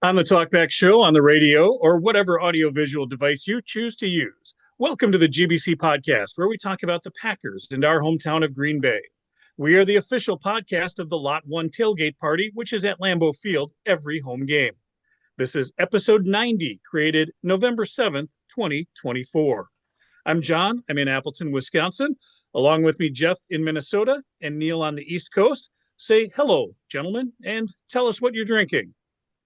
On the Talkback Show, on the radio, or whatever audiovisual device you choose to use. Welcome to the GBC podcast, where we talk about the Packers and our hometown of Green Bay. We are the official podcast of the Lot 1 tailgate party, which is at Lambeau Field every home game. This is episode 90, created November 7th, 2024. I'm John. I'm in Appleton, Wisconsin. Along with me, Jeff in Minnesota and Neil on the East Coast. Say hello, gentlemen, and tell us what you're drinking.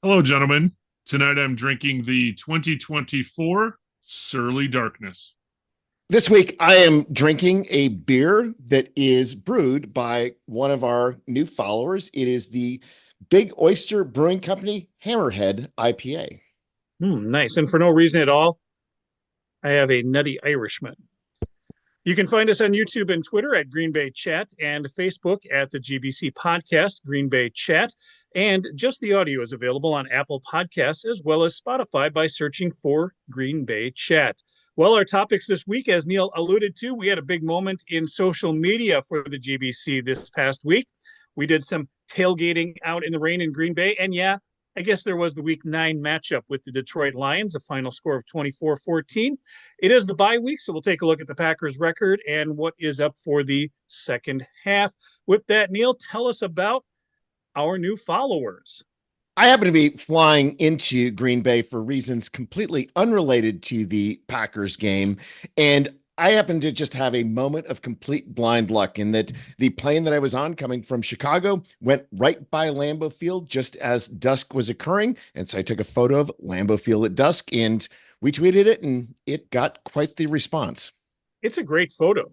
Hello, gentlemen. Tonight I'm drinking the 2024 Surly Darkness. This week I am drinking a beer that is brewed by one of our new followers. It is the Big Oyster Brewing Company Hammerhead IPA. Nice. And for no reason at all, I have a Nutty Irishman. You can find us on YouTube and Twitter at Green Bay Chat and Facebook at the GBC Podcast, Green Bay Chat. And just the audio is available on Apple Podcasts as well as Spotify by searching for Green Bay Chat. Well, our topics this week, as Neil alluded to, we had a big moment in social media for the GBC this past week. We did some tailgating out in the rain in Green Bay. And yeah, I guess there was the Week 9 matchup with the Detroit Lions, a final score of 24-14. It is the bye week, so we'll take a look at the Packers' record and what is up for the second half. With that, Neil, tell us about our new followers. I happen to be flying into Green Bay for reasons completely unrelated to the Packers game. And I happen to just have a moment of complete blind luck in that the plane that I was on coming from Chicago went right by Lambeau Field just as dusk was occurring. And so I took a photo of Lambeau Field at dusk and we tweeted it and it got quite the response. It's a great photo.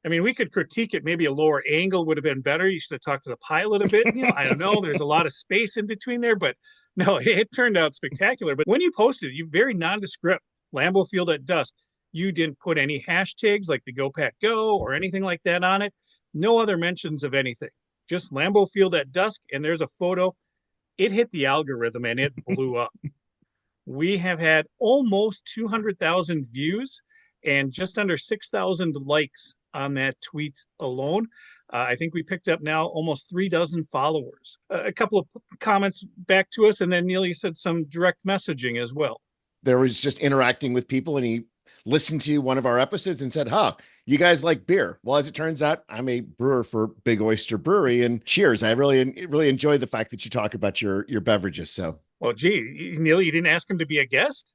I mean, we could critique it. Maybe a lower angle would have been better. You should have talked to the pilot a bit. I don't know. There's a lot of space in between there, but no, it turned out spectacular. But when you posted it, you very nondescript, Lambeau Field at dusk. You didn't put any hashtags like the Go Pack Go or anything like that on it. No other mentions of anything. Just Lambeau Field at dusk, and there's a photo. It hit the algorithm, and it blew up. We have had almost 200,000 views and just under 6,000 likes on that tweet alone. I think we picked up now almost 36 followers. A couple of comments back to us, and then Neil, you said some direct messaging as well. There was just interacting with people, and he listened to one of our episodes and said, you guys like beer. Well, as it turns out, I'm a brewer for Big Oyster Brewery, and cheers. I really enjoyed the fact that you talk about your beverages. So, well, gee, Neil, you didn't ask him to be a guest?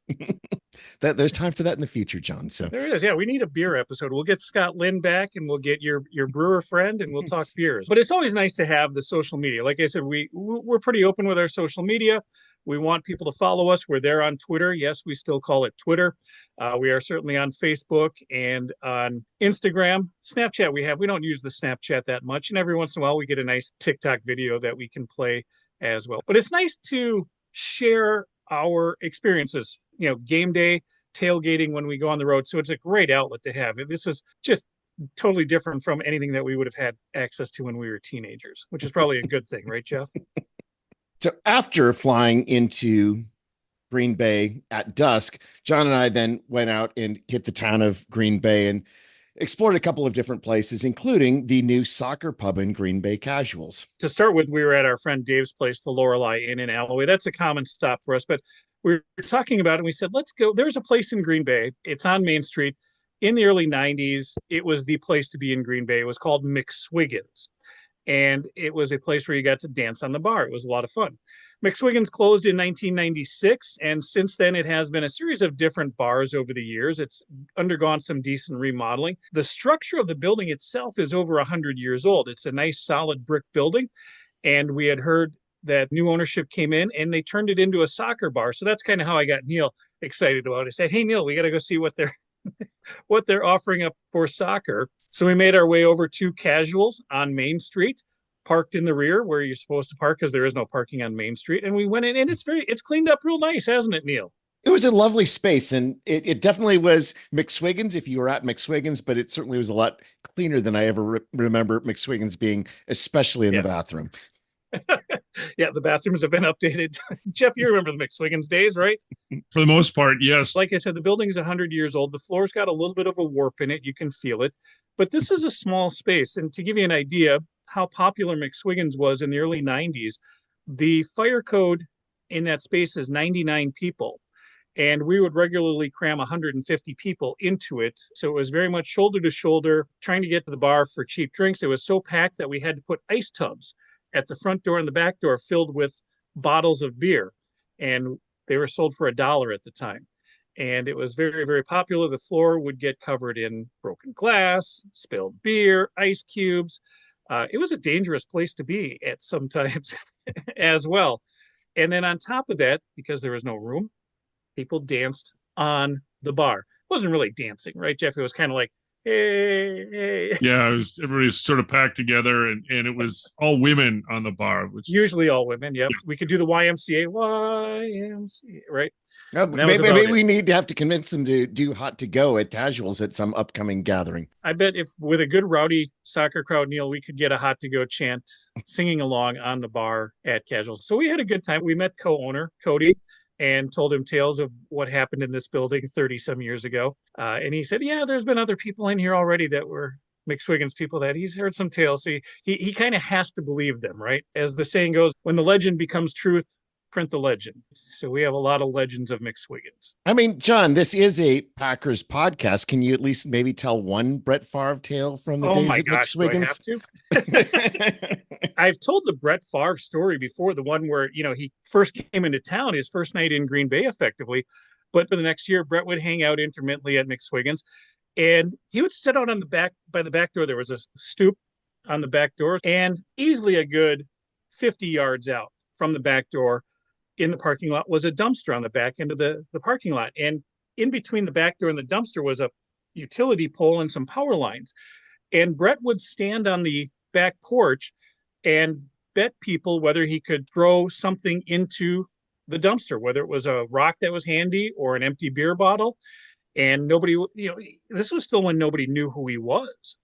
That there's time for that in the future, John. So there is. Yeah, we need a beer episode. We'll get Scott Lynn back and we'll get your brewer friend and we'll talk beers. But it's always nice to have the social media. Like I said, we're pretty open with our social media. We want people to follow us. We're there on Twitter. Yes, we still call it Twitter. We are certainly on Facebook and on Instagram. Snapchat we don't use the Snapchat that much. And every once in a while we get a nice TikTok video that we can play as well. But it's nice to share our experiences, game day, tailgating when we go on the road. So it's a great outlet to have. This is just totally different from anything that we would have had access to when we were teenagers, which is probably a good thing, right, Jeff? So after flying into Green Bay at dusk, John and I then went out and hit the town of Green Bay and explored a couple of different places, including the new soccer pub in Green Bay Casuals. To start with, we were at our friend Dave's place, the Lorelei Inn in Alloway. That's a common stop for us, but we were talking about it and we said, let's go. There's a place in Green Bay. It's on Main Street. In the early 90s, it was the place to be in Green Bay. It was called McSwiggan's. And it was a place where you got to dance on the bar. It was a lot of fun. McSwiggan's closed in 1996, and since then it has been a series of different bars over the years. It's undergone some decent remodeling. The structure of the building itself is over 100 years old. It's a nice solid brick building, and we had heard that new ownership came in and they turned it into a soccer bar. So that's kind of how I got Neil excited about it. I said, hey, Neil, we got to go see what they're offering up for soccer. So we made our way over to Casuals on Main Street, parked in the rear where you're supposed to park because there is no parking on Main Street. And we went in and it's cleaned up real nice, hasn't it, Neil? It was a lovely space, and it definitely was McSwiggan's if you were at McSwiggan's, but it certainly was a lot cleaner than I ever remember McSwiggan's being, especially in the bathroom. Yeah, the bathrooms have been updated. Jeff, you remember the McSwiggan's days, right? For the most part, yes. Like I said, the building is 100 years old. The floor's got a little bit of a warp in it. You can feel it. But this is a small space. And to give you an idea how popular McSwiggan's was in the early 90s, the fire code in that space is 99 people. And we would regularly cram 150 people into it. So it was very much shoulder to shoulder, trying to get to the bar for cheap drinks. It was so packed that we had to put ice tubs at the front door and the back door filled with bottles of beer. And they were sold for $1 at the time. And it was very, very popular. The floor would get covered in broken glass, spilled beer, ice cubes. It was a dangerous place to be at sometimes as well. And then on top of that, because there was no room, people danced on the bar. It wasn't really dancing, right, Jeff? It was kind of like, hey, hey. Yeah, everybody was sort of packed together, and it was all women on the bar, which Usually all women. Yep. We could do the YMCA, right? No, maybe we need to have to convince them to do hot to go at casuals at some upcoming gathering. I bet if with a good rowdy soccer crowd, Neil, we could get a hot to go chant singing along on the bar at casuals. So we had a good time. We met co-owner Cody and told him tales of what happened in this building 30 some years ago. And he said, yeah, there's been other people in here already that were McSwiggan's people that he's heard some tales. So he kind of has to believe them, right? As the saying goes, when the legend becomes truth, print the legend. So we have a lot of legends of McSwiggan's. I mean, John, this is a Packers podcast. Can you at least maybe tell one Brett Favre tale from the days at McSwiggan's? Do I have to? I've told the Brett Favre story before, the one where, he first came into town, his first night in Green Bay, effectively. But for the next year, Brett would hang out intermittently at McSwiggan's. And he would sit out on the back, by the back door. There was a stoop on the back door, and easily a good 50 yards out from the back door in the parking lot was a dumpster on the back end of the parking lot. And in between the back door and the dumpster was a utility pole and some power lines. And Brett would stand on the back porch and bet people whether he could throw something into the dumpster, whether it was a rock that was handy or an empty beer bottle. And nobody, this was still when nobody knew who he was.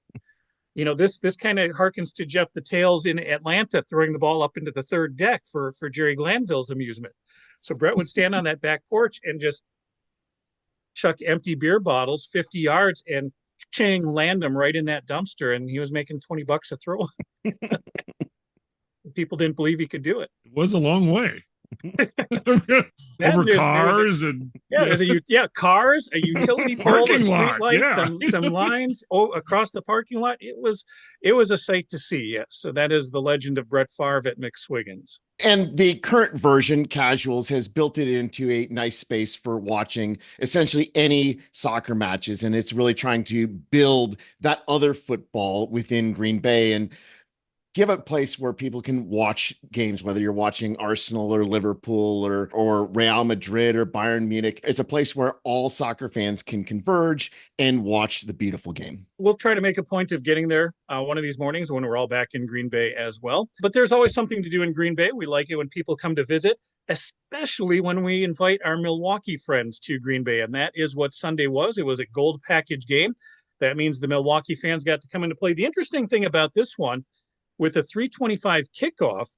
This kind of harkens to Jeff the Tales in Atlanta throwing the ball up into the third deck for Jerry Glanville's amusement. So Brett would stand on that back porch and just chuck empty beer bottles 50 yards and chang land them right in that dumpster. And he was making $20 a throw. People didn't believe he could do it. It was a long way. Over cars cars, a utility pole, a street light, some lines across the parking lot. It was a sight to see. Yes, so that is the legend of Brett Favre at McSwiggan's. And the current version, Casuals, has built it into a nice space for watching essentially any soccer matches, and it's really trying to build that other football within Green Bay and give a place where people can watch games, whether you're watching Arsenal or Liverpool or Real Madrid or Bayern Munich. It's a place where all soccer fans can converge and watch the beautiful game. We'll try to make a point of getting there one of these mornings when we're all back in Green Bay as well. But there's always something to do in Green Bay. We like it when people come to visit, especially when we invite our Milwaukee friends to Green Bay. And that is what Sunday was. It was a gold package game. That means the Milwaukee fans got to come in to play. The interesting thing about this one, with a 3:25 kickoff,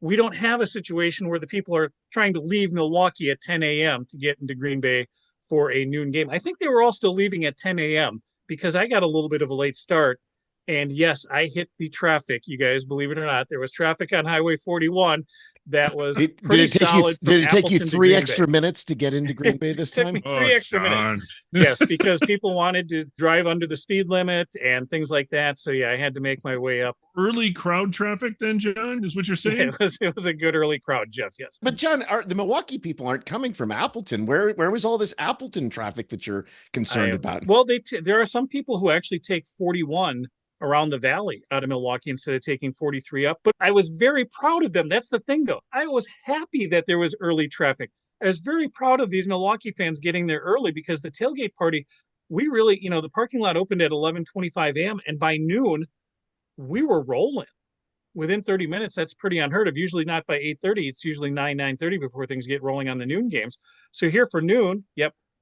we don't have a situation where the people are trying to leave Milwaukee at 10 a.m. to get into Green Bay for a noon game. I think they were all still leaving at 10 a.m. because I got a little bit of a late start. And yes, I hit the traffic. You guys, believe it or not, there was traffic on Highway 41 that was pretty solid. Did it take you 3 extra minutes to get into Green Bay this time? Three extra minutes. Yes, because people wanted to drive under the speed limit and things like that. So yeah, I had to make my way up. Early crowd traffic then, John, is what you're saying? Yeah, it was a good early crowd, Jeff, yes. But John, the Milwaukee people aren't coming from Appleton. Where was all this Appleton traffic that you're concerned about? Well, there are some people who actually take 41 around the valley out of Milwaukee instead of taking 43 up. But I was very proud of them. That's the thing, though. I was happy that there was early traffic. I was very proud of these Milwaukee fans getting there early because the tailgate party, we really, the parking lot opened at 11:25 a.m. And by noon, we were rolling. Within 30 minutes, that's pretty unheard of. Usually not by 8:30. It's usually 9:30 before things get rolling on the noon games. So here for noon,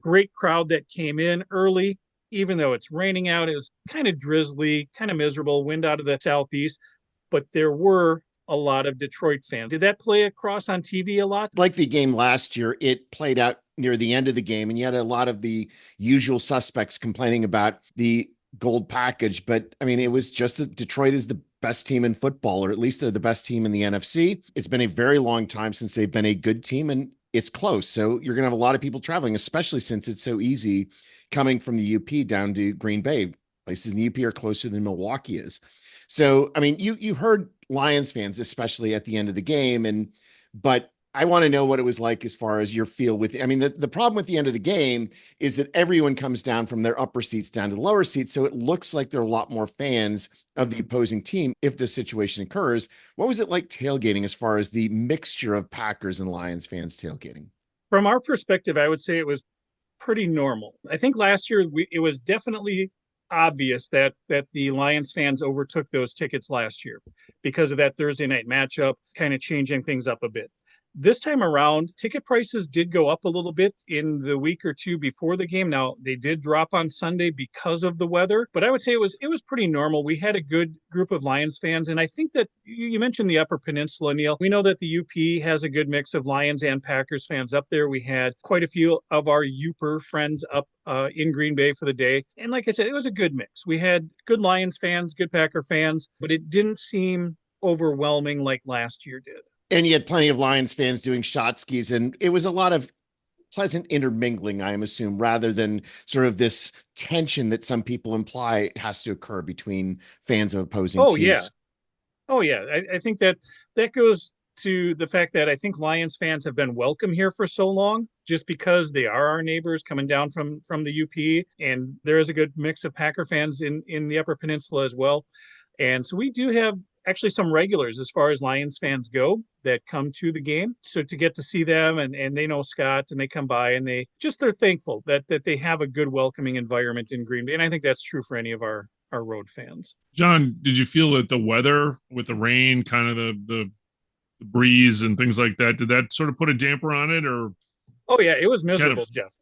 great crowd that came in early. Even though it's raining out, it was kind of drizzly, kind of miserable, wind out of the southeast, but there were a lot of Detroit fans. Did that play across on TV a lot? Like the game last year, it played out near the end of the game, and you had a lot of the usual suspects complaining about the gold package. But I mean, it was just that Detroit is the best team in football, or at least they're the best team in the NFC. It's been a very long time since they've been a good team, and it's close. So you're going to have a lot of people traveling, especially since it's so easy coming from the UP down to Green Bay. Places in the UP are closer than Milwaukee is. So, I mean, you heard Lions fans, especially at the end of the game, but I want to know what it was like as far as your feel with, I mean, the problem with the end of the game is that everyone comes down from their upper seats down to the lower seats. So it looks like there are a lot more fans of the opposing team if this situation occurs. What was it like tailgating as far as the mixture of Packers and Lions fans tailgating? From our perspective, I would say it was pretty normal. I think last year it was definitely obvious that the Lions fans overtook those tickets last year because of that Thursday night matchup, kind of changing things up a bit. This time around, ticket prices did go up a little bit in the week or two before the game. Now, they did drop on Sunday because of the weather, but I would say it was pretty normal. We had a good group of Lions fans, and I think that you mentioned the Upper Peninsula, Neil. We know that the UP has a good mix of Lions and Packers fans up there. We had quite a few of our Uper friends up in Green Bay for the day. And like I said, it was a good mix. We had good Lions fans, good Packer fans, but it didn't seem overwhelming like last year did. And you had plenty of Lions fans doing shot skis, and it was a lot of pleasant intermingling, I assume, rather than sort of this tension that some people imply has to occur between fans of opposing teams. Yeah. Oh, yeah. I think that goes to the fact that I think Lions fans have been welcome here for so long, just because they are our neighbors coming down from the UP, and there is a good mix of Packer fans in the Upper Peninsula as well. And so we do have actually some regulars as far as Lions fans go that come to the game. So to get to see them, and they know Scott, and they come by, and they're thankful that they have a good welcoming environment in Green Bay. And I think that's true for any of our road fans. John, did you feel that the weather with the rain, kind of the breeze and things like that, did that sort of put a damper on it? Or oh yeah, it was miserable, Jeff.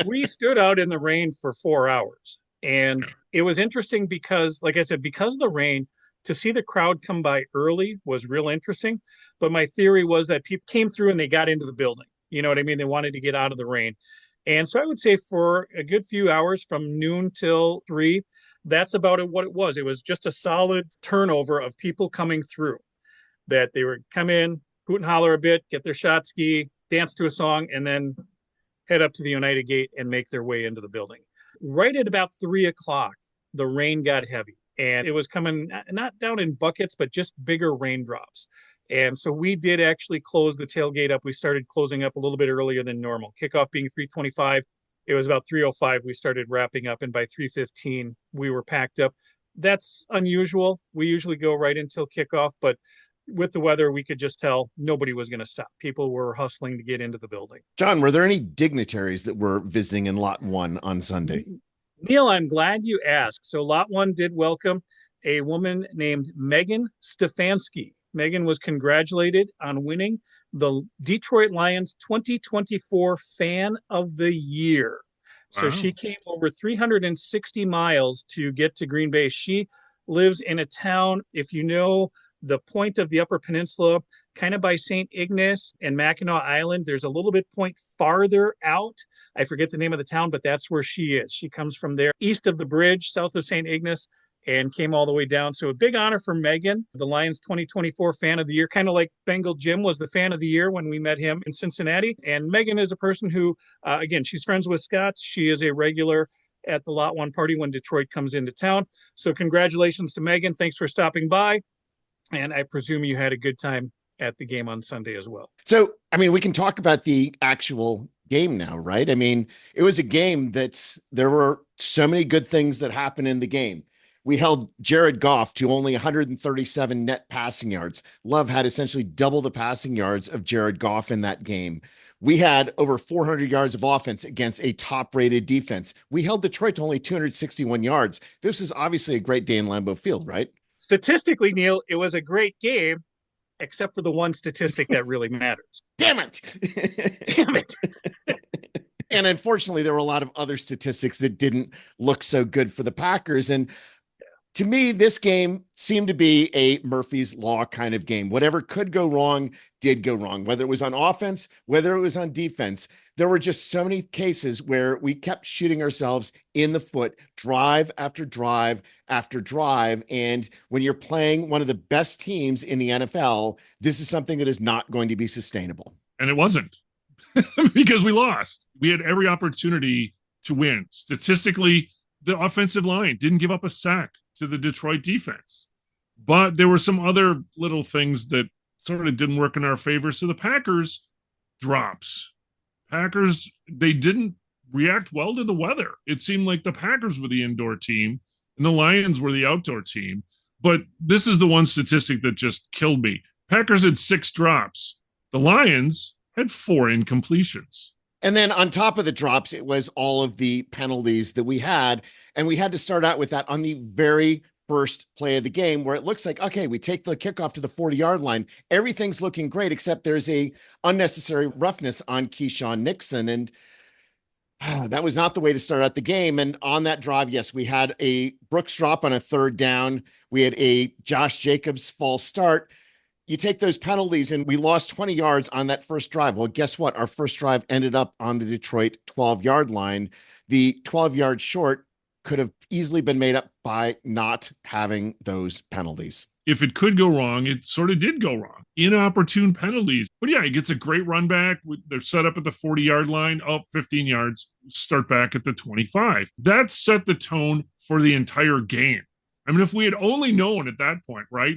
We stood out in the rain for 4 hours. And it was interesting because, like I said, because of the rain, to see the crowd come by early was real interesting. But my theory was that people came through and they got into the building. You know what I mean? They wanted to get out of the rain. And so I would say for a good few hours from noon till 3, that's about what it was. It was just a solid turnover of people coming through, that they would come in, hoot and holler a bit, get their shot ski, dance to a song, and then head up to the United Gate and make their way into the building. Right at about 3:00, the rain got heavy, and it was coming not down in buckets, but just bigger raindrops. And so we did actually close the tailgate up. We started closing up a little bit earlier than normal. Kickoff being 3:25. It was about 3:05. We started wrapping up, and by 3:15, we were packed up. That's unusual. We usually go right until kickoff, but with the weather, we could just tell nobody was going to stop. People were hustling to get into the building. John, were there any dignitaries that were visiting in Lot 1 on Sunday? Neil, I'm glad you asked. So Lot 1 did welcome a woman named Megan Stefanski. Megan was congratulated on winning the Detroit Lions 2024 Fan of the Year. Wow. So she came over 360 miles to get to Green Bay. She lives in a town, if you know the point of the Upper Peninsula, kind of by St. Ignace and Mackinac Island. There's a little bit point farther out. I forget the name of the town, but that's where she is. She comes from there, east of the bridge, south of St. Ignace, and came all the way down. So a big honor for Megan, the Lions 2024 Fan of the Year, kind of like Bengal Jim was the Fan of the Year when we met him in Cincinnati. And Megan is a person who, again, she's friends with Scott. She is a regular at the Lot 1 party when Detroit comes into town. So congratulations to Megan. Thanks for stopping by. And I presume you had a good time at the game on Sunday as well. So, I mean, we can talk about the actual game now, right? I mean, it was a game that there were so many good things that happened in the game. We held Jared Goff to only 137 net passing yards. Love had essentially double the passing yards of Jared Goff in that game. We had over 400 yards of offense against a top-rated defense. We held Detroit to only 261 yards. This is obviously a great day in Lambeau Field, right? Statistically, Neil, it was a great game, except for the one statistic that really matters. Damn it. Damn it. And unfortunately, there were a lot of other statistics that didn't look so good for the Packers. And To me, this game seemed to be a Murphy's Law kind of game. Whatever could go wrong did go wrong, whether it was on offense, whether it was on defense. There were just so many cases where we kept shooting ourselves in the foot, drive after drive after drive. And when you're playing one of the best teams in the NFL, this is something that is not going to be sustainable. And it wasn't because we lost. We had every opportunity to win. Statistically, the offensive line didn't give up a sack to the Detroit defense. But there were some other little things that sort of didn't work in our favor. So the Packers drops. Packers, they didn't react well to the weather. It seemed like the Packers were the indoor team and the Lions were the outdoor team. But this is the one statistic that just killed me. Packers had 6 drops. The Lions had 4 incompletions. And then on top of the drops, it was all of the penalties that we had. And we had to start out with that on the very first play of the game, where it looks like, okay, we take the kickoff to the 40-yard line. Everything's looking great, except there's a unnecessary roughness on Keyshawn Nixon. And that was not the way to start out the game. And on that drive, yes, we had a Brooks drop on a 3rd down. We had a Josh Jacobs false start. You take those penalties and we lost 20 yards on that first drive. Well, guess what? Our first drive ended up on the Detroit 12-yard line. The 12-yard short could have easily been made up by not having those penalties. If it could go wrong, it sort of did go wrong. Inopportune penalties. But yeah, he gets a great run back. They're set up at the 40-yard line. 15 yards. Start back at the 25. That set the tone for the entire game. I mean, if we had only known at that point, right?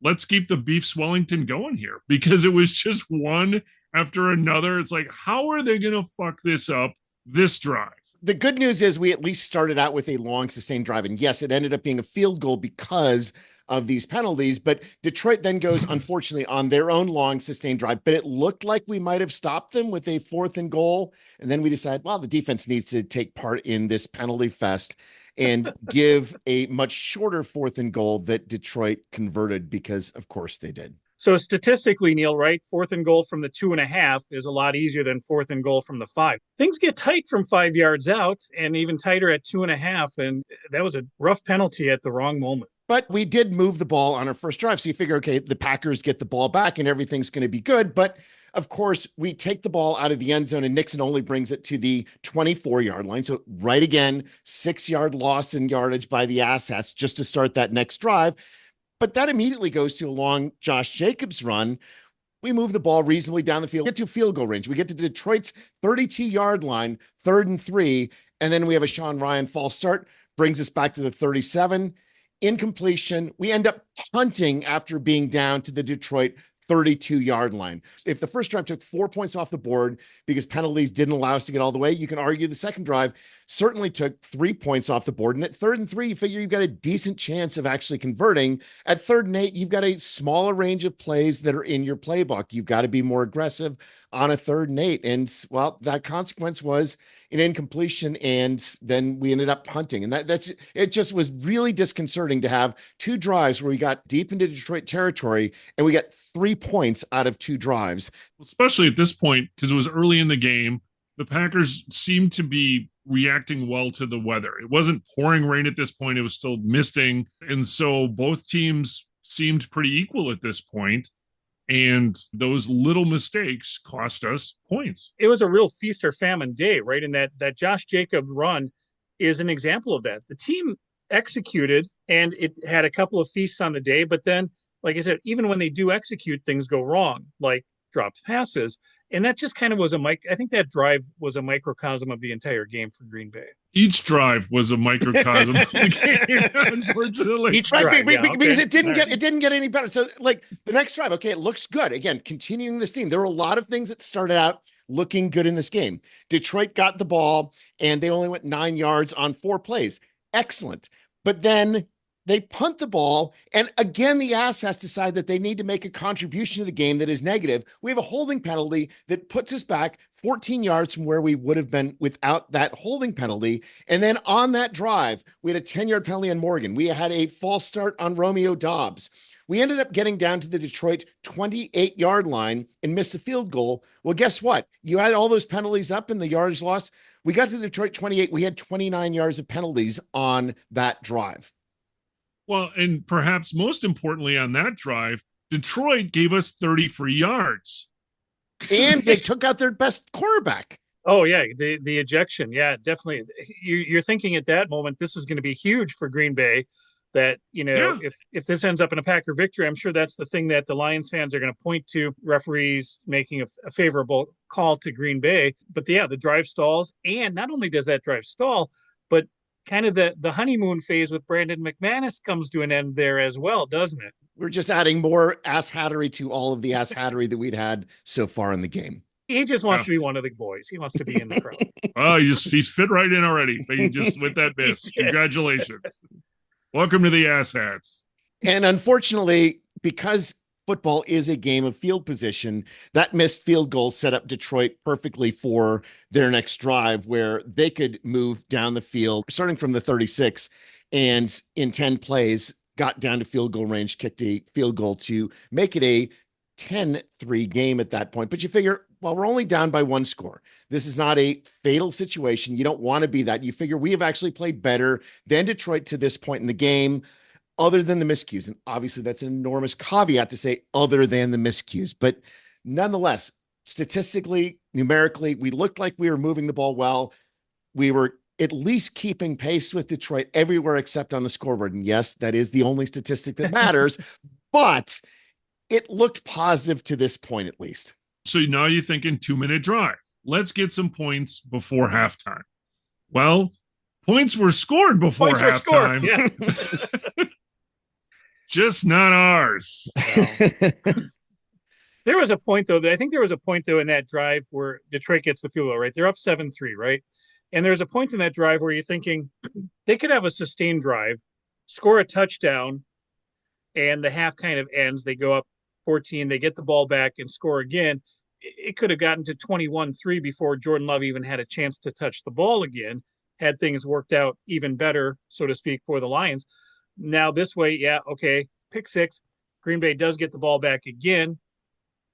Let's keep the beef Swellington going here, because it was just one after another. It's like, how are they going to fuck this up this drive? The good news is we at least started out with a long sustained drive. And yes, it ended up being a field goal because of these penalties, but Detroit then goes, unfortunately, on their own long sustained drive, but it looked like we might have stopped them with a 4th and goal. And then we decided, well, the defense needs to take part in this penalty fest and give a much shorter 4th and goal that Detroit converted, because of course they did. So statistically, Neil, right? 4th and goal from the 2.5 is a lot easier than 4th and goal from the 5. Things get tight from 5 yards out and even tighter at 2.5. And that was a rough penalty at the wrong moment. But we did move the ball on our first drive. So you figure, okay, the Packers get the ball back and everything's going to be good. But of course, we take the ball out of the end zone and Nixon only brings it to the 24-yard line. So right again, 6-yard loss in yardage by the Assets just to start that next drive. But that immediately goes to a long Josh Jacobs run. We move the ball reasonably down the field, get to field goal range. We get to Detroit's 32-yard line, 3rd and 3. And then we have a Sean Ryan false start, brings us back to the 37. Incompletion. We end up punting after being down to the Detroit 32-yard line. If the first drive took 4 points off the board because penalties didn't allow us to get all the way, you can argue the second drive certainly took 3 points off the board. And at 3rd and 3, you figure you've got a decent chance of actually converting. At 3rd and 8, you've got a smaller range of plays that are in your playbook. You've got to be more aggressive on a 3rd and 8. And well, that consequence was an incompletion, and then we ended up punting. And it just was really disconcerting to have 2 drives where we got deep into Detroit territory and we got 3 points out of 2 drives. Especially at this point, because it was early in the game, the Packers seemed to be reacting well to the weather. It wasn't pouring rain at this point. It was still misting. And so both teams seemed pretty equal at this point. And those little mistakes cost us points. It was a real feast or famine day, right? And that Josh Jacob run is an example of that. The team executed and it had a couple of feasts on the day, but then, like I said, even when they do execute, things go wrong, like dropped passes. And that just kind of was I think that drive was a microcosm of the entire game for Green Bay. Each drive was a microcosm of the game, unfortunately. Each drive, because it didn't get any better. So like the next drive, okay, it looks good. Again, continuing this theme. There were a lot of things that started out looking good in this game. Detroit got the ball and they only went 9 yards on 4 plays. Excellent. But then they punt the ball, and again, the Assets decide that they need to make a contribution to the game that is negative. We have a holding penalty that puts us back 14 yards from where we would have been without that holding penalty. And then on that drive, we had a 10-yard penalty on Morgan. We had a false start on Romeo Dobbs. We ended up getting down to the Detroit 28-yard line and missed the field goal. Well, guess what? You had all those penalties up and the yardage lost. We got to the Detroit 28. We had 29 yards of penalties on that drive. Well, and perhaps most importantly on that drive, Detroit gave us 30 free yards. And they took out their best quarterback. Oh yeah, the ejection, yeah, definitely. You're thinking at that moment this is going to be huge for Green Bay. That if this ends up in a Packer victory, I'm sure that's the thing that the Lions fans are going to point to. Referees making a favorable call to Green Bay, but the drive stalls, and not only does that drive stall, but kind of the honeymoon phase with Brandon McManus comes to an end there as well, doesn't it? We're just adding more ass hattery to all of the ass hattery that we'd had so far in the game. He just wants to be one of the boys. He wants to be in the crowd. Oh, he's fit right in already. But he just with that miss. Congratulations. Welcome to the ass hats. And unfortunately, because football is a game of field position, that missed field goal set up Detroit perfectly for their next drive, where they could move down the field starting from the 36 and in 10 plays got down to field goal range, kicked a field goal to make it a 10-3 game at that point. But you figure, well, we're only down by one score. This is not a fatal situation. You don't want to be that. You figure we have actually played better than Detroit to this point in the game, other than the miscues. And obviously that's an enormous caveat to say other than the miscues. But nonetheless, statistically, numerically, we looked like we were moving the ball well. We were at least keeping pace with Detroit everywhere except on the scoreboard. And yes, that is the only statistic that matters, but it looked positive to this point, at least. So now you're thinking 2-minute drive. Let's get some points before halftime. Well, points were scored before halftime. Yeah. Just not ours. There was a point, though, I think there was a point, though, in that drive where Detroit gets the field goal, right? They're up 7-3, right? And there's a point in that drive where you're thinking they could have a sustained drive, score a touchdown, and the half kind of ends. They go up 14, they get the ball back and score again. It could have gotten to 21-3 before Jordan Love even had a chance to touch the ball again, had things worked out even better, so to speak, for the Lions. Now this way, yeah, okay, pick six. Green Bay does get the ball back again,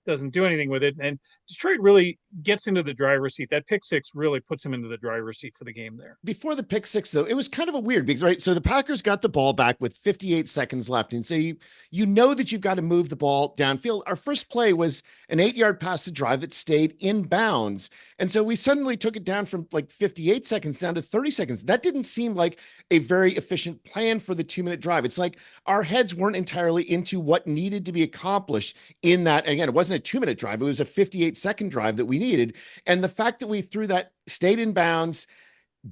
doesn't do anything with it. And Detroit really gets into the driver's seat. That pick six really puts him into the driver's seat for the game there. Before the pick six, though, it was kind of a weird because, right, so the Packers got the ball back with 58 seconds left. And so you know that you've got to move the ball downfield. Our first play was an 8-yard pass to drive that stayed in bounds. And so we suddenly took it down from like 58 seconds down to 30 seconds. That didn't seem like a very efficient plan for the 2-minute drive. It's like our heads weren't entirely into what needed to be accomplished in that. Again, it wasn't a 2-minute drive. It was a 58-second drive that we needed. And the fact that we threw that, stayed in bounds,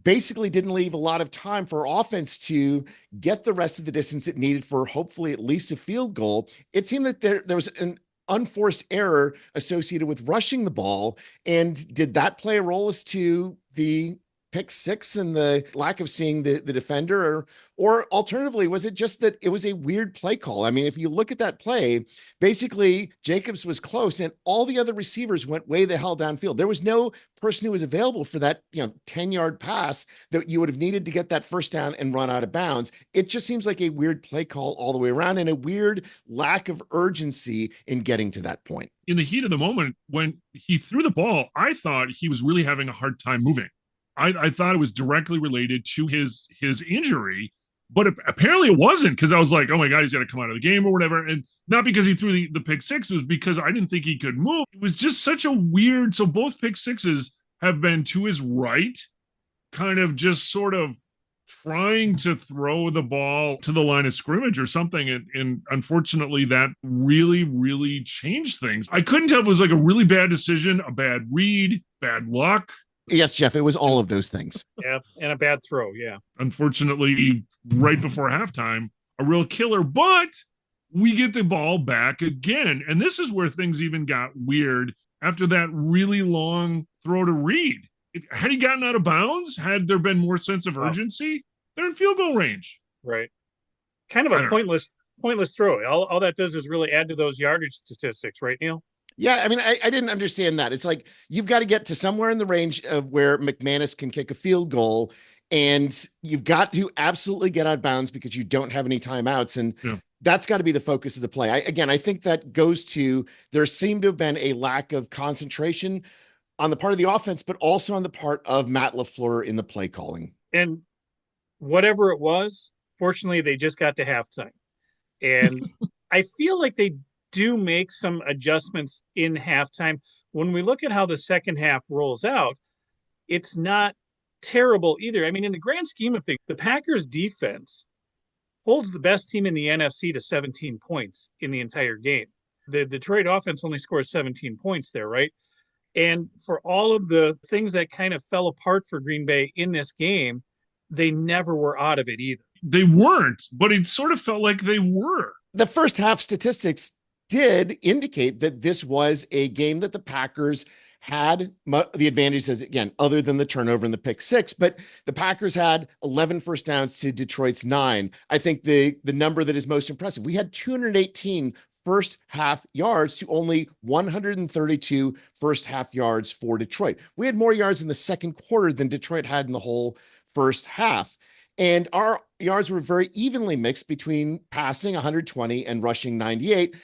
basically didn't leave a lot of time for offense to get the rest of the distance it needed for hopefully at least a field goal. It seemed that there was an unforced error associated with rushing the ball. And did that play a role as to the pick six and the lack of seeing the defender, or alternatively, was it just that it was a weird play call? I mean, if you look at that play, basically Jacobs was close and all the other receivers went way the hell downfield. There was no person who was available for that, 10-yard pass that you would have needed to get that first down and run out of bounds. It just seems like a weird play call all the way around and a weird lack of urgency in getting to that point. In the heat of the moment, when he threw the ball, I thought he was really having a hard time moving. I thought it was directly related to his injury, but apparently it wasn't, because I was like, oh my God, he's got to come out of the game or whatever. And not because he threw the pick six, it was because I didn't think he could move. It was just such a weird, so both pick sixes have been to his right, kind of just sort of trying to throw the ball to the line of scrimmage or something. And unfortunately, that really, really changed things. I couldn't tell if it was like a really bad decision, a bad read, bad luck. Yes, Jeff, it was all of those things. Yeah, and a bad throw, yeah. Unfortunately, right before halftime, a real killer, but we get the ball back again. And this is where things even got weird after that really long throw to Reed. Had he gotten out of bounds, had there been more sense of urgency, they're in field goal range. Right. Kind of a pointless throw. All that does is really add to those yardage statistics, right, Neil? Yeah, I mean, I didn't understand that. It's like you've got to get to somewhere in the range of where McManus can kick a field goal, and you've got to absolutely get out of bounds because you don't have any timeouts. And that's got to be the focus of the play. I think that goes to there seemed to have been a lack of concentration on the part of the offense, but also on the part of Matt LaFleur in the play calling. And whatever it was, unfortunately, they just got to halftime. And I feel like they do make some adjustments in halftime. When we look at how the second half rolls out, it's not terrible either. I mean, in the grand scheme of things, the Packers defense holds the best team in the NFC to 17 points in the entire game. The Detroit offense only scores 17 points there, right? And for all of the things that kind of fell apart for Green Bay in this game, they never were out of it either. They weren't, but it sort of felt like they were. The first half statistics did indicate that this was a game that the Packers had the advantages, again, other than the turnover and the pick six, but the Packers had 11 first downs to Detroit's 9. I think the number that is most impressive, we had 218 first half yards to only 132 first half yards for Detroit. We had more yards in the second quarter than Detroit had in the whole first half. And our yards were very evenly mixed between passing 120 and rushing 98.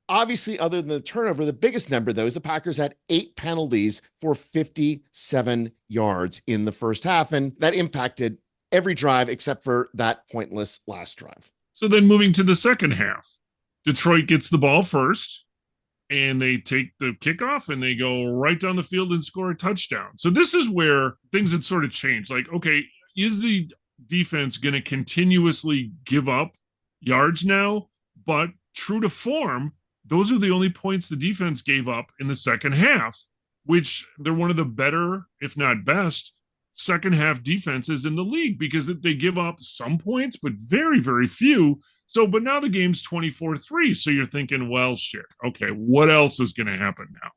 Obviously, other than the turnover, the biggest number, though, is the Packers had 8 penalties for 57 yards in the first half. And that impacted every drive except for that pointless last drive. So then moving to the second half, Detroit gets the ball first and they take the kickoff and they go right down the field and score a touchdown. So this is where things had sort of changed. Like, okay, is the defense going to continuously give up yards now? But true to form, those are the only points the defense gave up in the second half, which they're one of the better, if not best, second half defenses in the league because they give up some points, but very, very few. So, but now the game's 24-3. So you're thinking, well, shit. Okay, what else is going to happen now?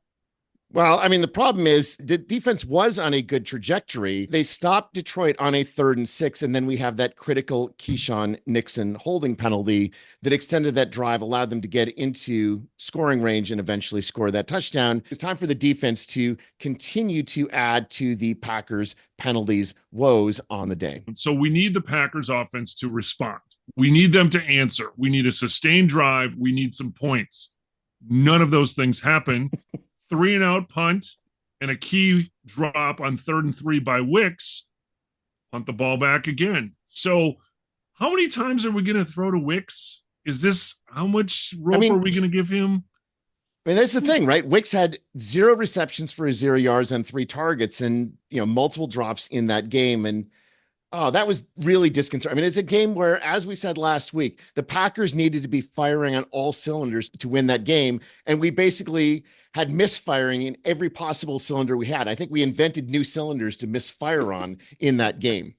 Well, I mean, the problem is the defense was on a good trajectory. They stopped Detroit on a 3rd and 6, and then we have that critical Keyshawn Nixon holding penalty that extended that drive, allowed them to get into scoring range and eventually score that touchdown. It's time for the defense to continue to add to the Packers' penalties woes on the day. So we need the Packers offense to respond. We need them to answer. We need a sustained drive. We need some points. None of those things happen. 3-and-out punt and a key drop on 3rd and 3 by Wicks. Punt the ball back again. So how many times are we going to throw to Wicks? Is this how much rope are we going to give him? I mean, that's the thing, right? Wicks had 0 receptions for 0 yards on 3 targets and, multiple drops in that game. And that was really disconcerting. I mean, it's a game where, as we said last week, the Packers needed to be firing on all cylinders to win that game. And we basically had misfiring in every possible cylinder we had. I think we invented new cylinders to misfire on in that game.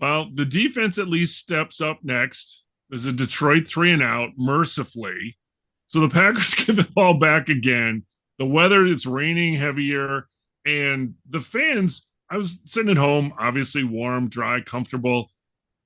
Well, the defense at least steps up next. There's a Detroit 3-and-out, mercifully. So the Packers get the ball back again. The weather, it's raining heavier. And the fans, I was sitting at home, obviously warm, dry, comfortable.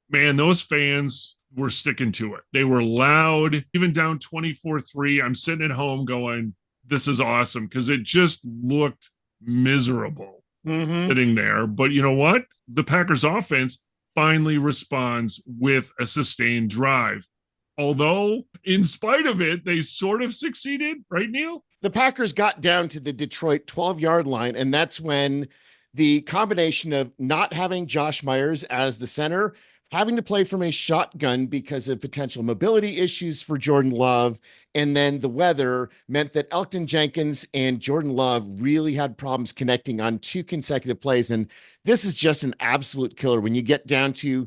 Man, those fans were sticking to it. They were loud, even down 24-3. I'm sitting at home going, this is awesome, because it just looked miserable sitting there. But you know what? The Packers offense finally responds with a sustained drive. Although, in spite of it, they sort of succeeded, right, Neil? The Packers got down to the Detroit 12-yard line, and that's when the combination of not having Josh Myers as the center, having to play from a shotgun because of potential mobility issues for Jordan Love, and then the weather meant that Elgton Jenkins and Jordan Love really had problems connecting on 2 consecutive plays. And this is just an absolute killer. When you get down to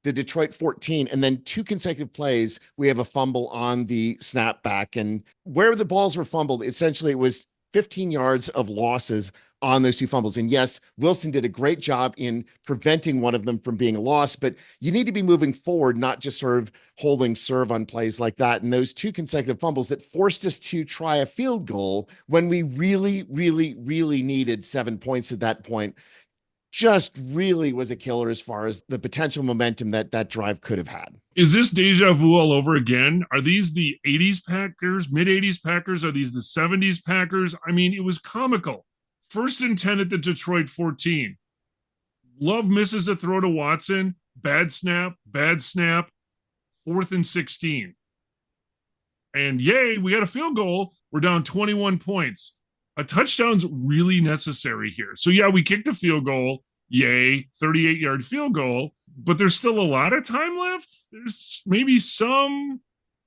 the Detroit 14 and then 2 consecutive plays, we have a fumble on the snapback. And where the balls were fumbled, essentially it was 15 yards of losses on those 2 fumbles. And yes, Wilson did a great job in preventing one of them from being a loss, but you need to be moving forward, not just sort of holding serve on plays like that. And those 2 consecutive fumbles that forced us to try a field goal when we really, really, really needed 7 points at that point, just really was a killer as far as the potential momentum that drive could have had. Is this deja vu all over again? Are these the 80s Packers, mid-80s Packers? Are these the 70s Packers? I mean, it was comical. 1st and 10 at the Detroit 14. Love misses a throw to Watson. Bad snap. 4th and 16. And yay, we got a field goal. We're down 21 points. A touchdown's really necessary here. So yeah, we kicked a field goal. Yay, 38-yard field goal. but there's still a lot of time left. There's maybe some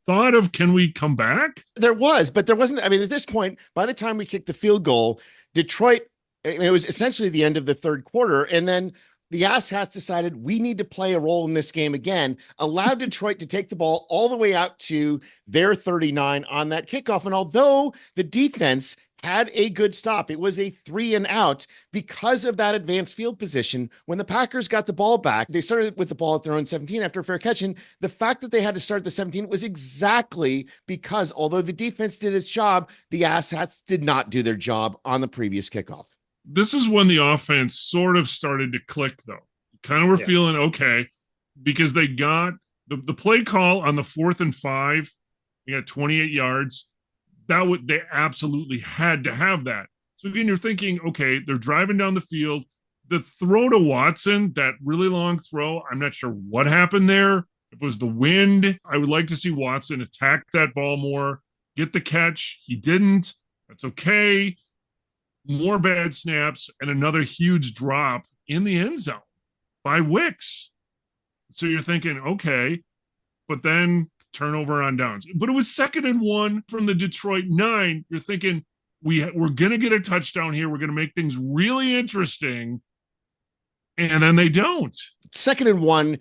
thought of, can we come back? There was, but there wasn't. I mean, at this point, by the time we kicked the field goal, Detroit, I mean, it was essentially the end of the third quarter. And then the Aztecs decided we need to play a role in this game again, allowed Detroit to take the ball all the way out to their 39 on that kickoff. And although the defense had a good stop, it was a 3-and-out because of that advanced field position. When the Packers got the ball back, they started with the ball at their own 17 after a fair catch. And the fact that they had to start at the 17 was exactly because although the defense did its job, the Aztecs did not do their job on the previous kickoff. This is when the offense sort of started to click, though. Kind of were feeling okay because they got the play call on the 4th and 5. They got 28 yards. They absolutely had to have that. So again, you're thinking, okay, they're driving down the field. The throw to Watson, that really long throw, I'm not sure what happened there. If it was the wind, I would like to see Watson attack that ball more, get the catch. He didn't. That's okay. More bad snaps and another huge drop in the end zone by Wicks. So you're thinking, okay, but then turnover on downs. But it was 2nd and 1 from the Detroit 9. You're thinking, we're going to get a touchdown here. We're going to make things really interesting. And then they don't. 2nd and 1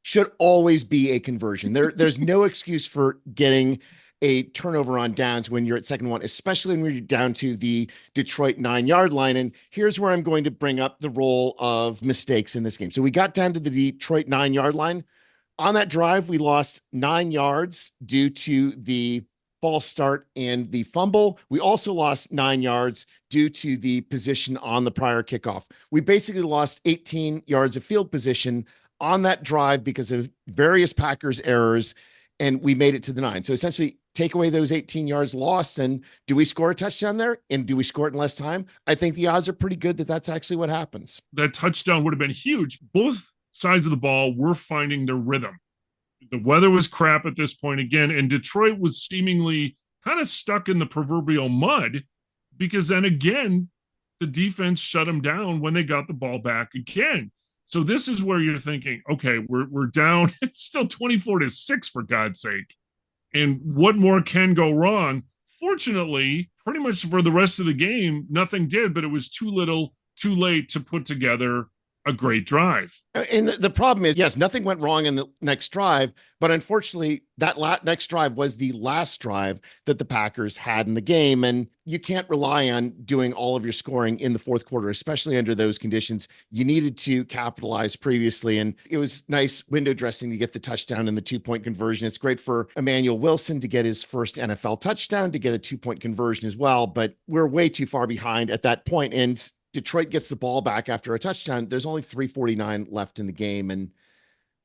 should always be a conversion. There's no excuse for getting a turnover on downs when you're at 2nd and 1, especially when you're down to the Detroit 9-yard line. And here's where I'm going to bring up the role of mistakes in this game. So we got down to the Detroit 9-yard line. On that drive, we lost 9 yards due to the false start and the fumble. We also lost 9 yards due to the position on the prior kickoff. We basically lost 18 yards of field position on that drive because of various Packers errors, and we made it to the 9. So essentially, take away those 18 yards lost, and do we score a touchdown there? And do we score it in less time? I think the odds are pretty good that that's actually what happens. That touchdown would have been huge. Both sides of the ball were finding their rhythm. The weather was crap at this point again, and Detroit was seemingly kind of stuck in the proverbial mud because then again, the defense shut them down when they got the ball back again. So this is where you're thinking, okay, we're down. It's still 24-6 for God's sake. And what more can go wrong? Fortunately, pretty much for the rest of the game, nothing did, but it was too little, too late to put together a great drive. And the problem is, yes, nothing went wrong in the next drive, but unfortunately, that next drive was the last drive that the Packers had in the game. And you can't rely on doing all of your scoring in the fourth quarter, especially under those conditions. You needed to capitalize previously. And it was nice window dressing to get the touchdown and the 2-point conversion. It's great for Emmanuel Wilson to get his first NFL touchdown, to get a 2-point conversion as well. But we're way too far behind at that point. And Detroit gets the ball back after a touchdown. There's only 3:49 left in the game. And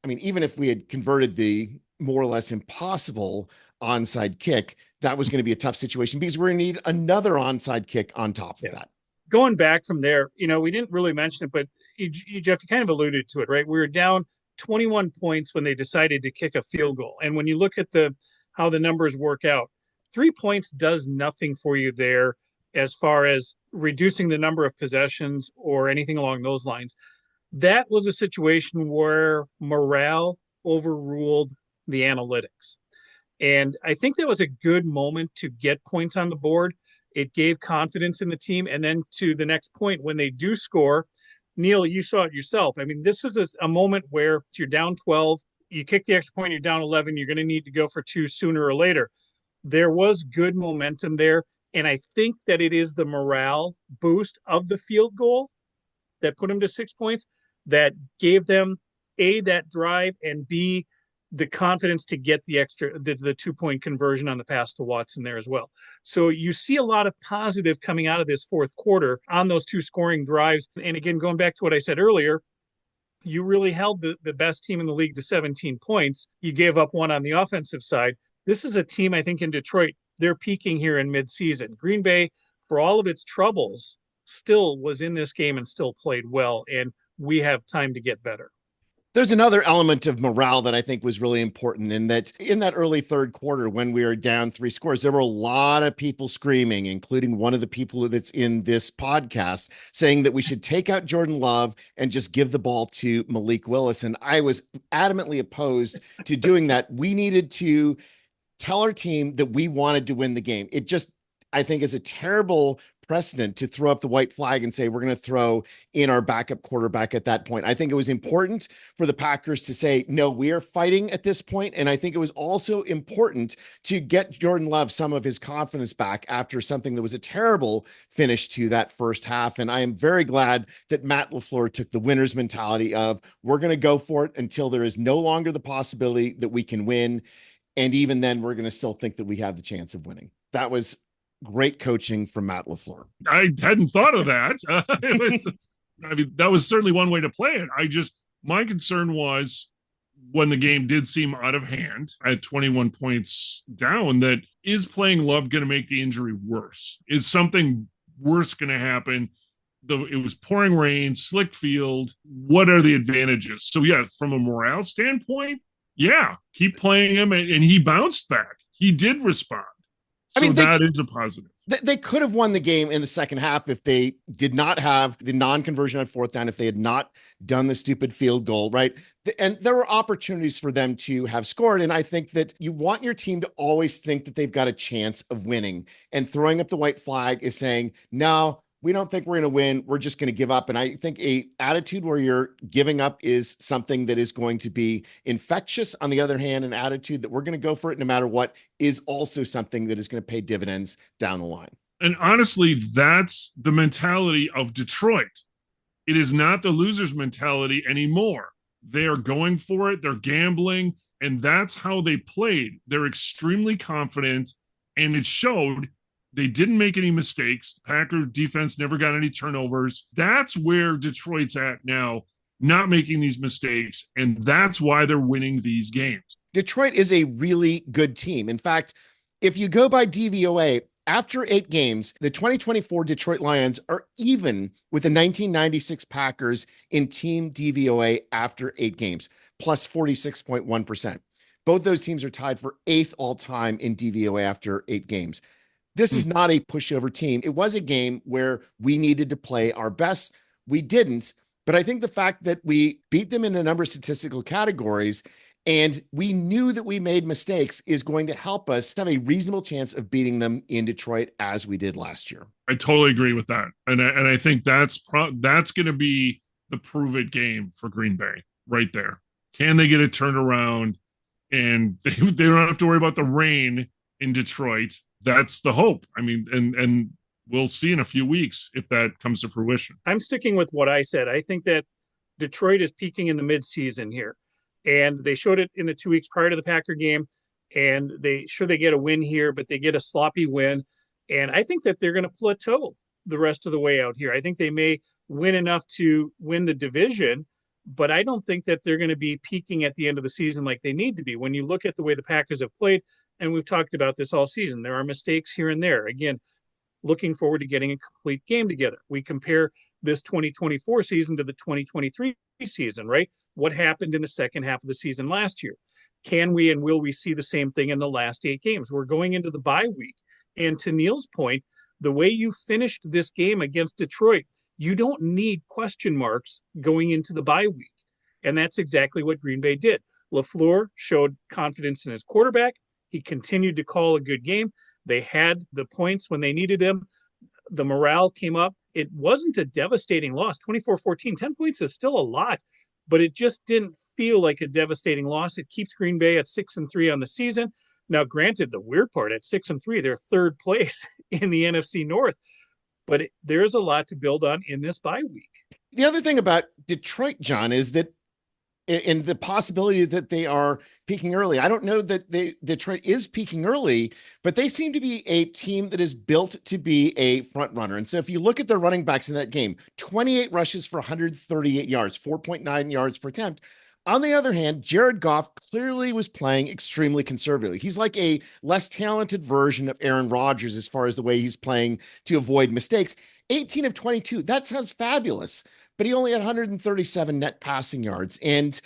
I mean, even if we had converted the more or less impossible onside kick, that was going to be a tough situation because we're going to need another onside kick on top of that. Going back from there, we didn't really mention it, but Jeff, you kind of alluded to it, right? We were down 21 points when they decided to kick a field goal. And when you look at how the numbers work out, 3 points does nothing for you there as far as reducing the number of possessions or anything along those lines. That was a situation where morale overruled the analytics. And I think that was a good moment to get points on the board. It gave confidence in the team. And then to the next point, when they do score, Neil, you saw it yourself. I mean, this is a moment where you're down 12, you kick the extra point, you're down 11, you're going to need to go for 2 sooner or later. There was good momentum there. And I think that it is the morale boost of the field goal that put them to 6 points that gave them A, that drive, and B, the confidence to get the 2-point conversion on the pass to Watson there as well. So you see a lot of positive coming out of this fourth quarter on those 2 scoring drives. And again, going back to what I said earlier, you really held the best team in the league to 17 points. You gave up 1 on the offensive side. This is a team, I think, in Detroit, they're peaking here in midseason. Green Bay, for all of its troubles, still was in this game and still played well, and we have time to get better. There's another element of morale that I think was really important in that early third quarter, when we were down 3 scores, there were a lot of people screaming, including one of the people that's in this podcast, saying that we should take out Jordan Love and just give the ball to Malik Willis. And I was adamantly opposed to doing that. We needed to tell our team that we wanted to win the game. It just, I think, is a terrible precedent to throw up the white flag and say we're going to throw in our backup quarterback at that point. I think it was important for the Packers to say, no, we are fighting at this point. And I think it was also important to get Jordan Love some of his confidence back after something that was a terrible finish to that first half. And I am very glad that Matt LaFleur took the winner's mentality of we're going to go for it until there is no longer the possibility that we can win. And even then, we're going to still think that we have the chance of winning. That was great coaching from Matt LaFleur. I hadn't thought of that. That was certainly one way to play it. My concern was when the game did seem out of hand at 21 points down, that is playing Love going to make the injury worse? Is something worse going to happen? It was pouring rain, slick field. What are the advantages? So yeah, from a morale standpoint, yeah, keep playing him, and he bounced back. He did respond. So that is a positive. They could have won the game in the second half if they did not have the non-conversion on fourth down, if they had not done the stupid field goal, right? And there were opportunities for them to have scored. And I think that you want your team to always think that they've got a chance of winning. And throwing up the white flag is saying, no, we don't think we're going to win. We're just going to give up. And I think a attitude where you're giving up is something that is going to be infectious. On the other hand, an attitude that we're going to go for it no matter what is also something that is going to pay dividends down the line. And honestly, that's the mentality of Detroit. It is not the loser's mentality anymore. They are going for it. They're gambling. And that's how they played. They're extremely confident. And it showed. They didn't make any mistakes. The Packers defense never got any turnovers. That's where Detroit's at now, not making these mistakes. And that's why they're winning these games. Detroit is a really good team. In fact, if you go by DVOA, after 8 games, the 2024 Detroit Lions are even with the 1996 Packers in team DVOA after 8 games, plus 46.1%. Both those teams are tied for 8th all time in DVOA after 8 games. This is not a pushover team. It was a game where we needed to play our best. We didn't, but I think the fact that we beat them in a number of statistical categories and we knew that we made mistakes is going to help us have a reasonable chance of beating them in Detroit as we did last year. I totally agree with that. And I think that's going to be the prove it game for Green Bay right there. Can they get it turned around? And they don't have to worry about the rain in Detroit. That's the hope. I mean, and we'll see in a few weeks if that comes to fruition. I'm sticking with what I said. I think that Detroit is peaking in the midseason here. And they showed it in the 2 weeks prior to the Packer game. And they get a win here, but they get a sloppy win. And I think that they're going to plateau the rest of the way out here. I think they may win enough to win the division, but I don't think that they're going to be peaking at the end of the season like they need to be. When you look at the way the Packers have played, and we've talked about this all season, there are mistakes here and there. Again, looking forward to getting a complete game together. We compare this 2024 season to the 2023 season, right? What happened in the second half of the season last year? Can we and will we see the same thing in the last 8 games? We're going into the bye week. And to Neil's point, the way you finished this game against Detroit, you don't need question marks going into the bye week. And that's exactly what Green Bay did. LaFleur showed confidence in his quarterback. He continued to call a good game. They had the points when they needed them. The morale came up. It wasn't a devastating loss. 24-14, 10 points is still a lot, but it just didn't feel like a devastating loss. It keeps Green Bay at 6-3 on the season. Now, granted, the weird part, at 6-3, they're third place in the NFC North, but there's a lot to build on in this bye week. The other thing about Detroit, John, is that in the possibility that they are peaking early. I don't know that Detroit is peaking early, but they seem to be a team that is built to be a front runner. And so if you look at their running backs in that game, 28 rushes for 138 yards, 4.9 yards per attempt. On the other hand, Jared Goff clearly was playing extremely conservatively. He's like a less talented version of Aaron Rodgers as far as the way he's playing to avoid mistakes. 18 of 22. That sounds fabulous. But he only had 137 net passing yards. And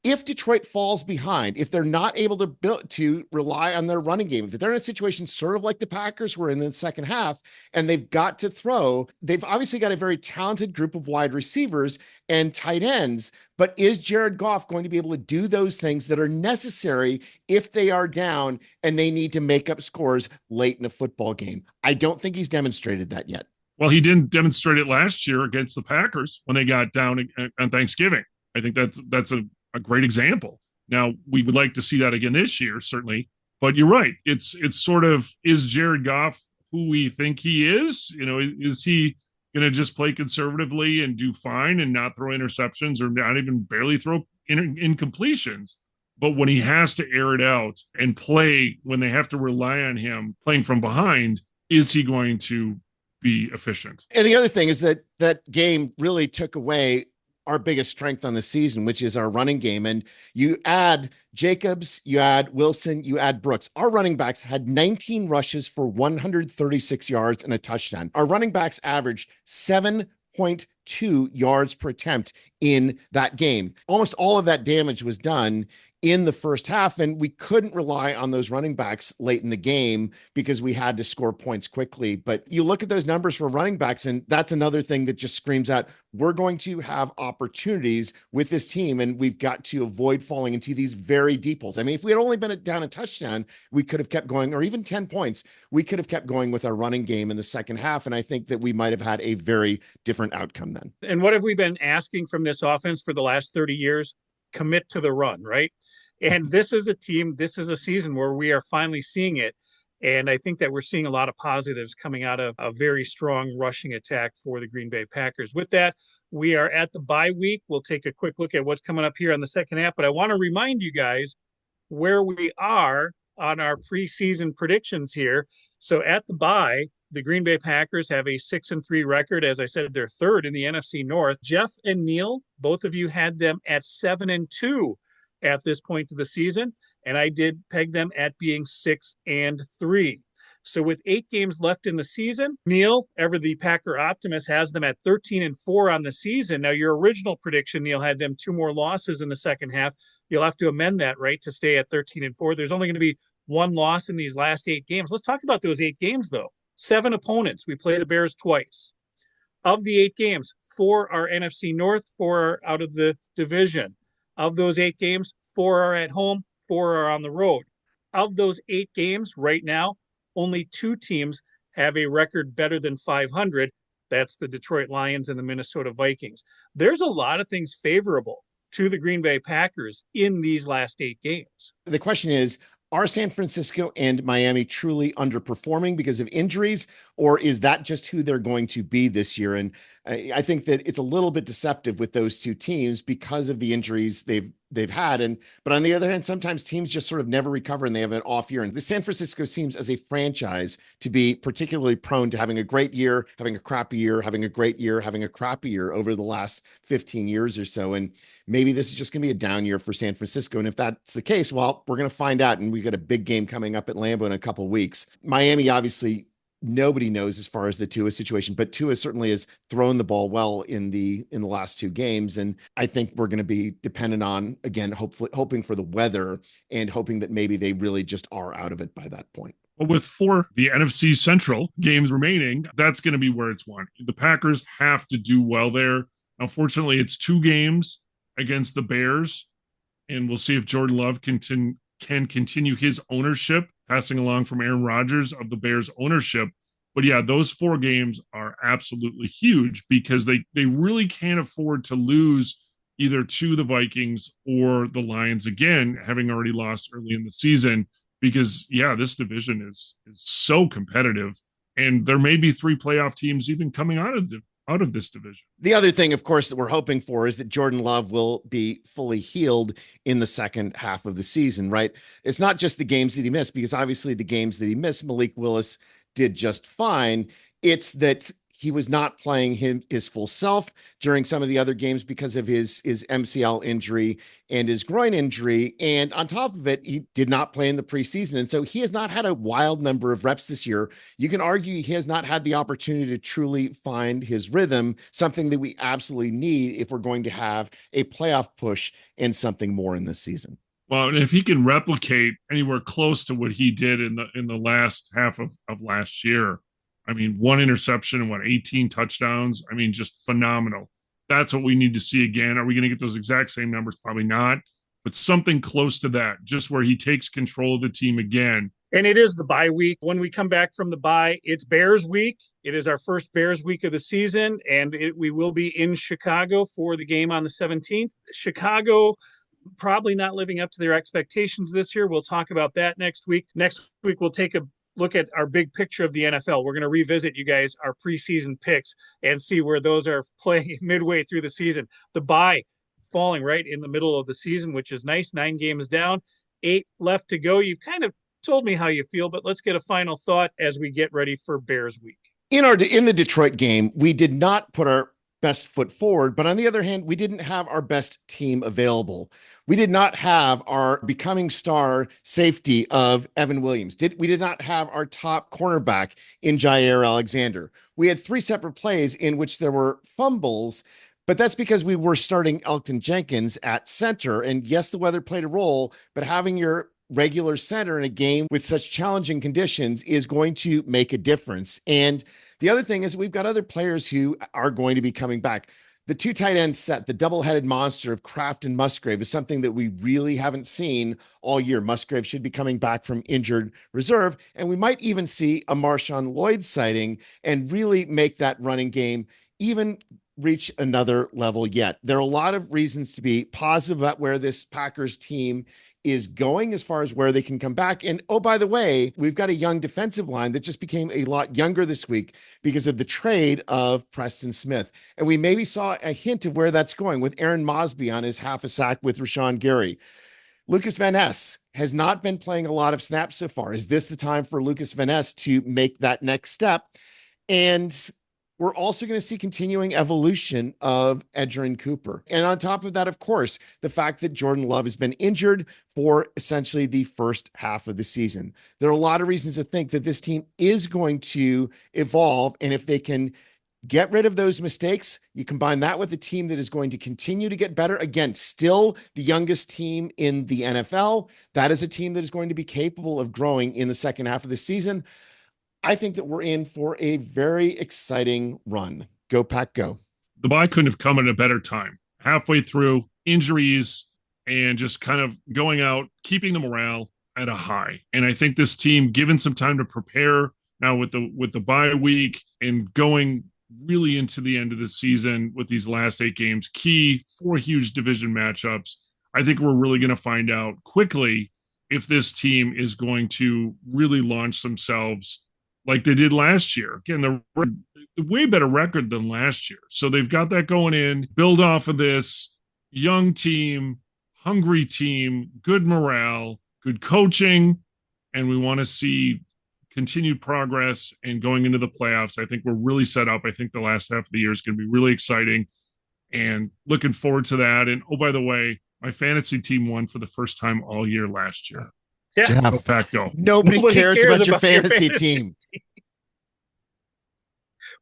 if Detroit falls behind, if they're not able to rely on their running game, if they're in a situation sort of like the Packers were in the second half, and they've got to throw, they've obviously got a very talented group of wide receivers and tight ends. But is Jared Goff going to be able to do those things that are necessary if they are down and they need to make up scores late in a football game? I don't think he's demonstrated that yet. Well, he didn't demonstrate it last year against the Packers when they got down on Thanksgiving. I think that's a great example. Now, we would like to see that again this year, certainly. But you're right. It's sort of, is Jared Goff who we think he is? You know, is he going to just play conservatively and do fine and not throw interceptions or not even barely throw incompletions? But when he has to air it out and play, when they have to rely on him playing from behind, is he going to be efficient? And the other thing is that that game really took away our biggest strength on the season, which is our running game. And you add Jacobs, you add Wilson, you add Brooks. Our running backs had 19 rushes for 136 yards and a touchdown. Our running backs averaged 7.2 yards per attempt in that game. Almost all of that damage was done in the first half, and we couldn't rely on those running backs late in the game because we had to score points quickly. But you look at those numbers for running backs, and that's another thing that just screams out, we're going to have opportunities with this team, and we've got to avoid falling into these very deep holes. I mean, if we had only been down a touchdown, we could have kept going, or even 10 points, we could have kept going with our running game in the second half, and I think that we might have had a very different outcome then. And what have we been asking from this offense for the last 30 years? Commit to the run, right? And this is a season where we are finally seeing it. And I think that we're seeing a lot of positives coming out of a very strong rushing attack for the Green Bay Packers. With that, we are at the bye week. We'll take a quick look at what's coming up here on the second half. But I want to remind you guys where we are on our preseason predictions here. So at the bye, the Green Bay Packers have a 6-3 record. As I said, they're third in the NFC North. Jeff and Neil, both of you had them at 7-2 at this point of the season, and I did peg them at being 6-3. So with 8 games left in the season, Neil, ever the Packer optimist, has them at 13-4 on the season. Now, your original prediction, Neil, had them 2 more losses in the second half. You'll have to amend that, right, to stay at 13-4. There's only going to be 1 loss in these last 8 games. Let's talk about those 8 games, though. 7 opponents. We play the Bears twice. Of the 8 games, 4 are NFC North, 4 are out of the division. Of those 8 games, 4 are at home, 4 are on the road. Of those 8 games right now, only 2 teams have a record better than 500. That's the Detroit Lions and the Minnesota Vikings. There's a lot of things favorable to the Green Bay Packers in these last 8 games. The question is, are San Francisco and Miami truly underperforming because of injuries, or is that just who they're going to be this year? And I think that it's a little bit deceptive with those 2 teams because of the injuries they've had. But on the other hand, sometimes teams just sort of never recover and they have an off year. And the San Francisco seems as a franchise to be particularly prone to having a great year, having a crappy year, having a great year, having a crappy year over the last 15 years or so. And maybe this is just going to be a down year for San Francisco. And if that's the case, well, we're going to find out. And we got a big game coming up at Lambeau in a couple of weeks. Miami, obviously, nobody knows as far as the Tua situation, but Tua certainly has thrown the ball well in the last 2 games. And I think we're going to be dependent on, again, hoping for the weather and hoping that maybe they really just are out of it by that point. Well, with 4 the NFC Central games remaining, that's going to be where it's won. The Packers have to do well there. Unfortunately, it's 2 games against the Bears, and we'll see if Jordan Love can continue his ownership, passing along from Aaron Rodgers of the Bears ownership. But yeah, those 4 games are absolutely huge because they really can't afford to lose either to the Vikings or the Lions again, having already lost early in the season, because yeah, this division is so competitive, and there may be 3 playoff teams even coming out of this division. The other thing, of course, that we're hoping for is that Jordan Love will be fully healed in the second half of the season, right? It's not just the games that he missed, because obviously the games that he missed, Malik Willis did just fine. It's that he was not playing his full self during some of the other games because of his MCL injury and his groin injury. And on top of it, he did not play in the preseason. And so he has not had a wild number of reps this year. You can argue he has not had the opportunity to truly find his rhythm, something that we absolutely need if we're going to have a playoff push and something more in this season. Well, and if he can replicate anywhere close to what he did in the last half of last year, I mean, 1 interception and 18 touchdowns. I mean, just phenomenal. That's what we need to see again. Are we going to get those exact same numbers? Probably not, but something close to that, just where he takes control of the team again. And it is the bye week. When we come back from the bye, it's Bears week. It is our first Bears week of the season, and we will be in Chicago for the game on the 17th. Chicago probably not living up to their expectations this year. We'll talk about that next week. Next week, we'll take a look at our big picture of the NFL. We're going to revisit, you guys, our preseason picks and see where those are playing midway through the season. The bye falling right in the middle of the season, which is nice. 9 games down, 8 left to go. You've kind of told me how you feel, but let's get a final thought as we get ready for Bears week. In the Detroit game, we did not put our best foot forward, but on the other hand, we didn't have our best team available. We did not have our becoming star safety of Evan Williams. We did not have our top cornerback in Jair Alexander. We had 3 separate plays in which there were fumbles, but that's because we were starting Elton Jenkins at center. And yes, the weather played a role, but having your regular center in a game with such challenging conditions is going to make a difference. And the other thing is we've got other players who are going to be coming back. The 2 tight end set, the double-headed monster of Kraft and Musgrave, is something that we really haven't seen all year. Musgrave should be coming back from injured reserve, and we might even see a Marshawn Lloyd sighting and really make that running game even reach another level yet. There are a lot of reasons to be positive about where this Packers team is going as far as where they can come back. And oh, by the way, we've got a young defensive line that just became a lot younger this week because of the trade of Preston Smith. And we maybe saw a hint of where that's going with Aaron Mosby on his half a sack with Rashawn Gary. Lucas Van Ness has not been playing a lot of snaps so far. Is this the time for Lucas Van Ness to make that next step? And we're also going to see continuing evolution of Edgerrin Cooper. And on top of that, of course, the fact that Jordan Love has been injured for essentially the first half of the season. There are a lot of reasons to think that this team is going to evolve. And if they can get rid of those mistakes, you combine that with a team that is going to continue to get better. Again, still the youngest team in the NFL. That is a team that is going to be capable of growing in the second half of the season. I think that we're in for a very exciting run. Go Pack, go. The bye couldn't have come at a better time. Halfway through, injuries and just kind of going out, keeping the morale at a high. And I think this team, given some time to prepare now with the bye week and going really into the end of the season with these last 8 games, key 4 huge division matchups, I think we're really going to find out quickly if this team is going to really launch themselves like they did last year. Again, they're way better record than last year. So they've got that going in, build off of this young team, hungry team, good morale, good coaching, and we want to see continued progress and going into the playoffs. I think we're really set up. I think the last half of the year is going to be really exciting and looking forward to that. And oh, by the way, my fantasy team won for the first time all year last year. Yeah. Go Pack, go. Nobody cares about your fantasy team.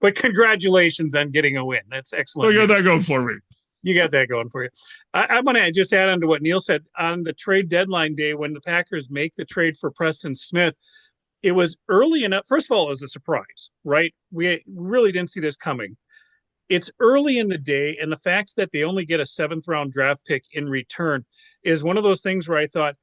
But congratulations on getting a win. That's excellent. You got that going for me. You got that going for you. I'm going to just add on to what Neil said. On the trade deadline day, when the Packers make the trade for Preston Smith, it was early enough. First of all, it was a surprise, right? We really didn't see this coming. It's early in the day, and the fact that they only get a 7th round draft pick in return is one of those things where I thought,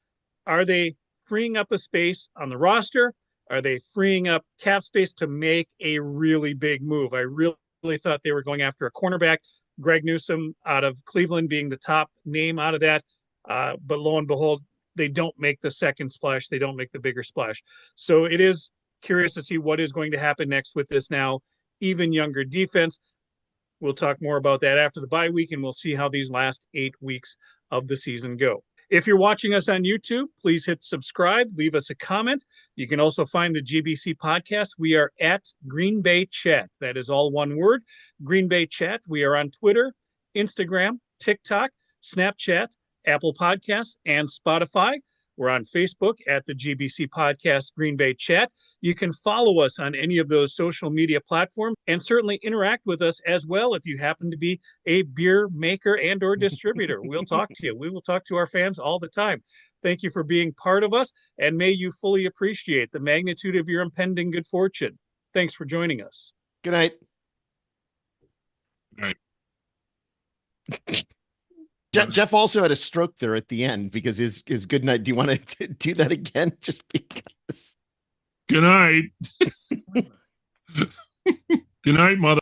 are they freeing up a space on the roster? Are they freeing up cap space to make a really big move? I really thought they were going after a cornerback, Greg Newsome out of Cleveland being the top name out of that. But lo and behold, they don't make the second splash. They don't make the bigger splash. So it is curious to see what is going to happen next with this now even younger defense. We'll talk more about that after the bye week, and we'll see how these last 8 weeks of the season go. If you're watching us on YouTube, please hit subscribe, leave us a comment. You can also find the GBC podcast. We are at Green Bay Chat. That is all one word, Green Bay Chat. We are on Twitter, Instagram, TikTok, Snapchat, Apple Podcasts, and Spotify. We're on Facebook at the GBC Podcast Green Bay Chat. You can follow us on any of those social media platforms and certainly interact with us as well if you happen to be a beer maker and or distributor. We'll talk to you. We will talk to our fans all the time. Thank you for being part of us, and may you fully appreciate the magnitude of your impending good fortune. Thanks for joining us. Good night. Good night. Jeff also had a stroke there at the end because his good night. Do you want to do that again? Just because. Good night. Good night, mother.